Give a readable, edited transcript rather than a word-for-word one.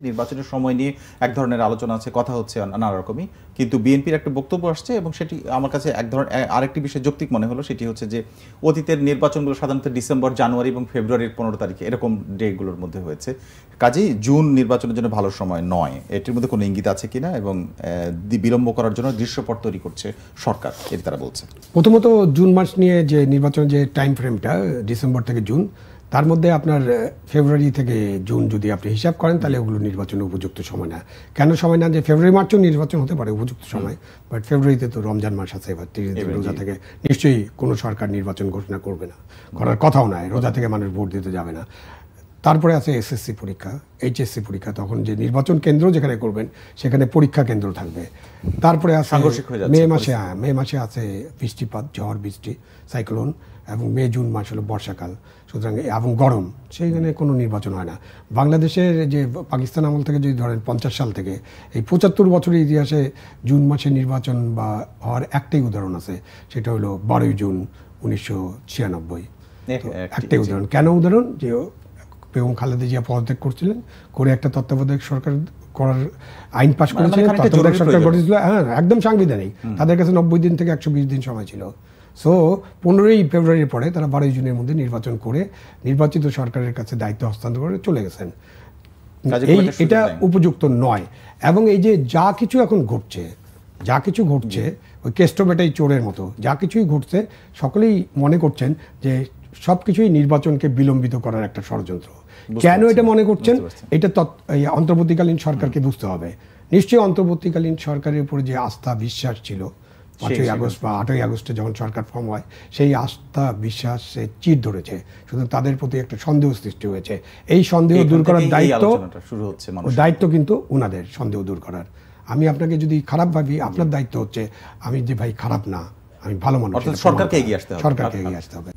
নির্বাচনের সময় নিয়ে এক ধরনের আলোচনা আছে, কথা হচ্ছে নানা রকমই, কিন্তু বিএনপির একটা বক্তব্য আসছে এবং সেটি আমার কাছে এক ধরনের আরেকটি বিষয় যৌক্তিক মনে হলো। সেটি হচ্ছে যে অতীতের নির্বাচনগুলো সাধারণত ডিসেম্বর, জানুয়ারি এবং ফেব্রুয়ারির 15 তারিখে এরকম ডেগুলোর মধ্যে হয়েছে, কাজেই জুন নির্বাচনের জন্য ভালো সময় নয়। এটির মধ্যে কোনো ইঙ্গিত আছে কিনা এবং বিলম্ব করার জন্য দৃশ্যপট তৈরি করছে সরকার, এটি তারা বলছে। প্রথমত জুন মাস নিয়ে যে নির্বাচনের যে টাইম ফ্রেমটা ডিসেম্বর থেকে জুন, তার মধ্যে আপনার ফেব্রুয়ারি থেকে জুন যদি আপনি হিসাব করেন তাহলে ওগুলো নির্বাচনের উপযুক্ত সময় না। কেন সময় না? যে ফেব্রুয়ারি মার্চেও নির্বাচন হতে পারে উপযুক্ত সময়, বাট ফেব্রুয়ারিতে তো রমজান মাস আছে, এবার 30 দিন রোজা থেকে নিশ্চয়ই কোনো সরকার নির্বাচন ঘোষণা করবে না, করার কথাও নয়। রোজা থেকে মানুষ ভোট দিতে যাবে না। তারপরে আছে এসএসসি পরীক্ষা, এইচএসসি পরীক্ষা, তখন যে নির্বাচন কেন্দ্র যেখানে করবেন সেখানে পরীক্ষা কেন্দ্র থাকবে। তারপরে আছে মে মাসে আছে বৃষ্টিপাত, ঝড় বৃষ্টি, সাইক্লোন, এবং মে জুন মাস হলো বর্ষাকাল, সুতরাং এবং গরম, সেইখানে কোনো নির্বাচন হয় না। বাংলাদেশের যে পাকিস্তান আমল থেকে যদি ধরেন 50 সাল থেকে এই 75 বছরের ইতিহাসে জুন মাসে নির্বাচন বা হওয়ার একটাই উদাহরণ আছে, সেটা হলো 12 জুন 1996। একটাই উদাহরণ। কেন উদাহরণ? যে বেগম খালেদা জিয়া পদত্যাগ করছিলেন, করে একটা তত্ত্বাবধায়ক সরকার করার আইন পাশ করেছিলেন, তত্ত্বাবধায়ক সরকার গঠেছিল, হ্যাঁ একদম সাংবিধানিক। তাদের কাছে 90 দিন থেকে 120 দিন সময় ছিল। সো 15ই ফেব্রুয়ারির পরে তারা 12 জুনের মধ্যে নির্বাচন করে নির্বাচিত সরকারের কাছে দায়িত্ব হস্তান্তর করে চলে গেছেন। এটা উপযুক্ত নয়। এবং এই যে যা কিছু এখন ঘটছে, ওই কেষ্টবেটাই চোরের মতো যা কিছুই ঘটছে, সকলেই মনে করছেন যে সব কিছুই নির্বাচনকে বিলম্বিত করার একটা ষড়যন্ত্র। কেন এটা মনে করছেন? এটা অন্তর্বর্তীকালীন সরকারকে বুঝতে হবে। নিশ্চয়ই অন্তর্বর্তীকালীন সরকারের উপরে যে আস্থা বিশ্বাস ছিল 5ই আগস্ট বা 8ই আগস্টে যখন সরকার ফর্ম হয়, সেই আস্থা বিশ্বাসে চির ধরেছে, শুধু তাদের প্রতি একটা সন্দেহ সৃষ্টি হয়েছে। এই সন্দেহ দূর করার দায়িত্ব কিন্তু ওনাদের, সন্দেহ দূর করার। আমি আপনাকে যদি খারাপ ভাবি, আপনার দায়িত্ব হচ্ছে আমি যে ভাই খারাপ না, আমি ভালো মানুষ, সরকারকে এগিয়ে আসতে হবে।